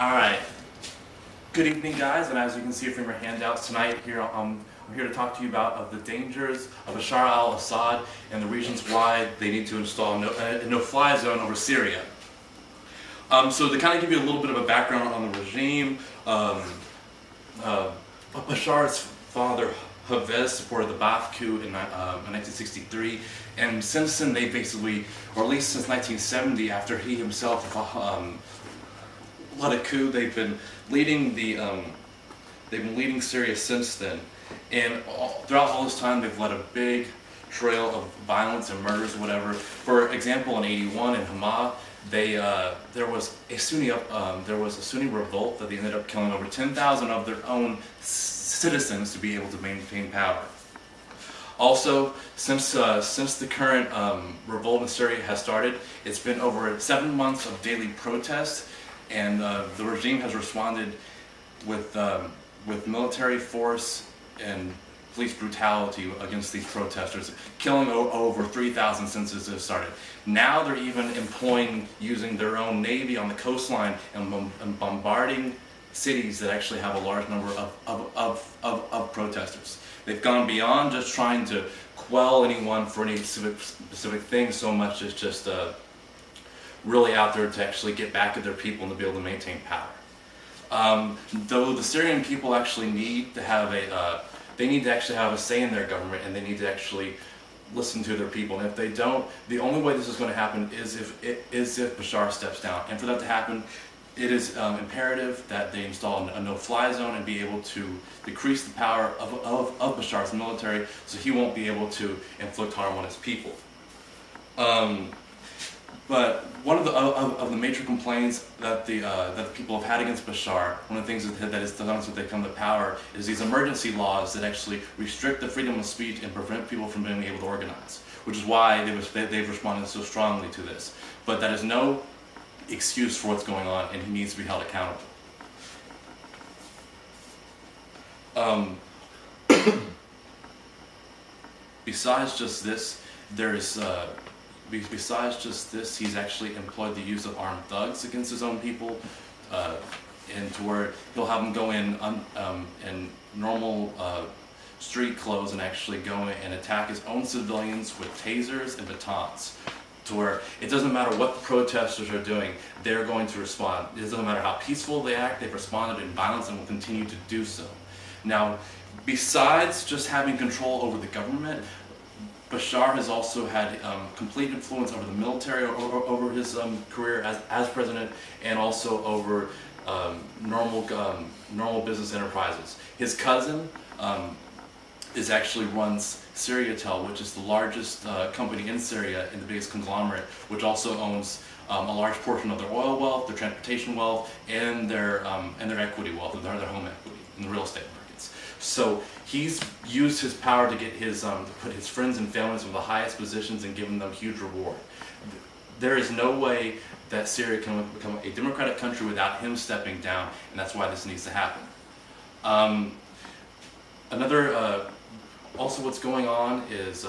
All right. Good evening, guys. And as you can see from your handouts tonight, I'm here to talk to you about the dangers of Bashar al-Assad and the reasons why they need to install a no-fly zone over Syria. So to kind of give you a little bit of a background on the regime, Bashar's father, Hafez, supported the Ba'ath coup in 1963, and since then they basically, or at least since 1970, after he himself led a coup, they've been leading Syria since then, and throughout all this time they've led a big trail of violence and murders, whatever. For example, in '81 in Hama, there was a Sunni revolt that they ended up killing over 10,000 of their own citizens to be able to maintain power. Also, since the current revolt in Syria has started, it's been over 7 months of daily protests, and the regime has responded with military force and police brutality against these protesters, killing over 3,000 since it started. Now they're even using their own navy on the coastline and bombarding cities that actually have a large number of protesters. They've gone beyond just trying to quell anyone for any specific thing so much as just really out there to actually get back at their people and to be able to maintain power. Though the Syrian people actually need to have they need to actually have a say in their government, and they need to actually listen to their people. And if they don't, the only way this is going to happen is if Bashar steps down. And for that to happen, it is imperative that they install a no-fly zone and be able to decrease the power of Bashar's military, so he won't be able to inflict harm on his people. But one of the major complaints that the people have had against Bashar, one of the things that is done since they come to power, is these emergency laws that actually restrict the freedom of speech and prevent people from being able to organize, which is why they've responded so strongly to this. But that is no excuse for what's going on, and he needs to be held accountable. Besides just this, he's actually employed the use of armed thugs against his own people, and to where he'll have them go in normal street clothes and actually go in and attack his own civilians with tasers and batons, to where it doesn't matter what the protesters are doing, they're going to respond. It doesn't matter how peaceful they act, they've responded in violence and will continue to do so. Now, besides just having control over the government, Bashar has also had complete influence over the military, over his career as president, and also over normal business enterprises. His cousin runs Syriatel, which is the largest company in Syria and the biggest conglomerate, which also owns a large portion of their oil wealth, their transportation wealth, and their equity wealth, their home equity in the real estate markets. So he's used his power to get to put his friends and families in the highest positions and giving them huge reward. There is no way that Syria can become a democratic country without him stepping down, and that's why this needs to happen. Also what's going on is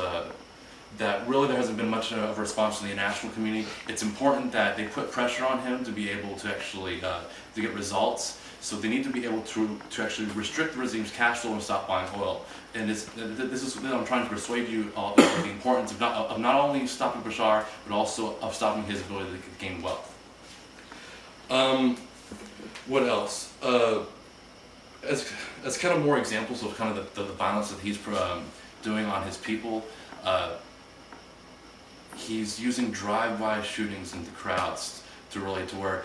that really there hasn't been much of a response from the international community. It's important that they put pressure on him to be able to actually to get results. So they need to be able to actually restrict the regime's cash flow and stop buying oil. And this is what I'm trying to persuade you of the importance of not only stopping Bashar, but also of stopping his ability to gain wealth. What else? As kind of more examples of kind of the violence that he's doing on his people, he's using drive-by shootings into crowds to where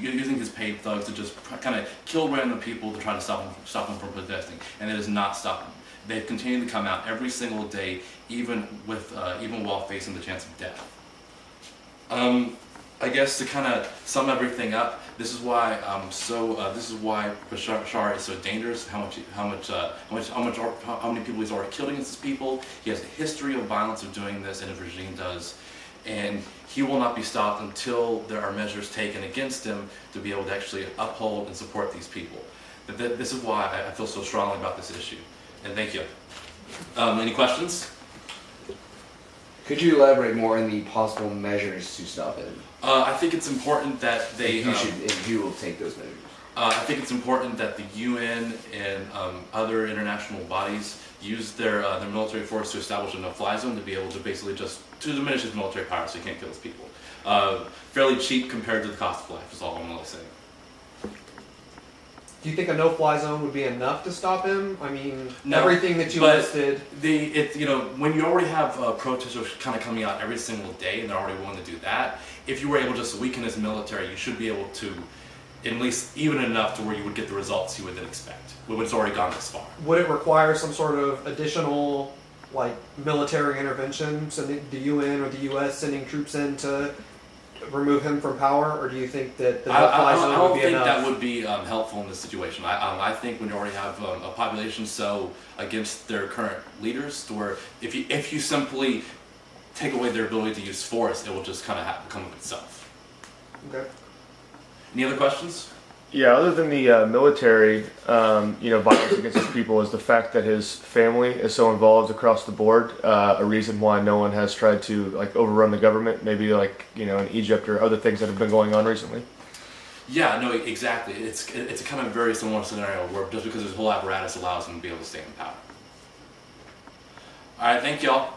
using his paid thugs to just kind of kill random people to try to stop them from protesting, and it is not stopping. They've continued to come out every single day, even while facing the chance of death. I guess to kind of sum everything up, this is why Bashar is so dangerous. How many people he's already killed against his people. He has a history of violence of doing this, and his regime does. And he will not be stopped until there are measures taken against him to be able to actually uphold and support these people. This is why I feel so strongly about this issue. And thank you. Any questions? Could you elaborate more on the possible measures to stop him? I think it's important that they. If you will take those measures. I think it's important that the UN and other international bodies use their military force to establish a no-fly zone to be able to basically just to diminish his military power so he can't kill his people. Fairly cheap compared to the cost of life is all I'm really saying. Do you think a no-fly zone would be enough to stop him? I mean, No, everything that you but listed. When you already have protesters kind of coming out every single day and they're already willing to do that, if you were able to just weaken his military, you should be able to at least even enough to where you would get the results you would then expect. When it's already gone this far. Would it require some sort of additional, like, military intervention, sending the UN or the U.S. sending troops in to remove him from power, or do you think that the no-fly zone would be enough? I don't think that would be helpful in this situation. I think when you already have a population so against their current leaders, to where if you simply take away their ability to use force, it will just kind of come of itself. Okay. Any other questions? Yeah, other than the military, violence against his people, is the fact that his family is so involved across the board a reason why no one has tried to overrun the government? Maybe in Egypt or other things that have been going on recently. Yeah, no, exactly. It's a kind of very similar scenario where just because his whole apparatus allows him to be able to stay in power. All right, thank y'all.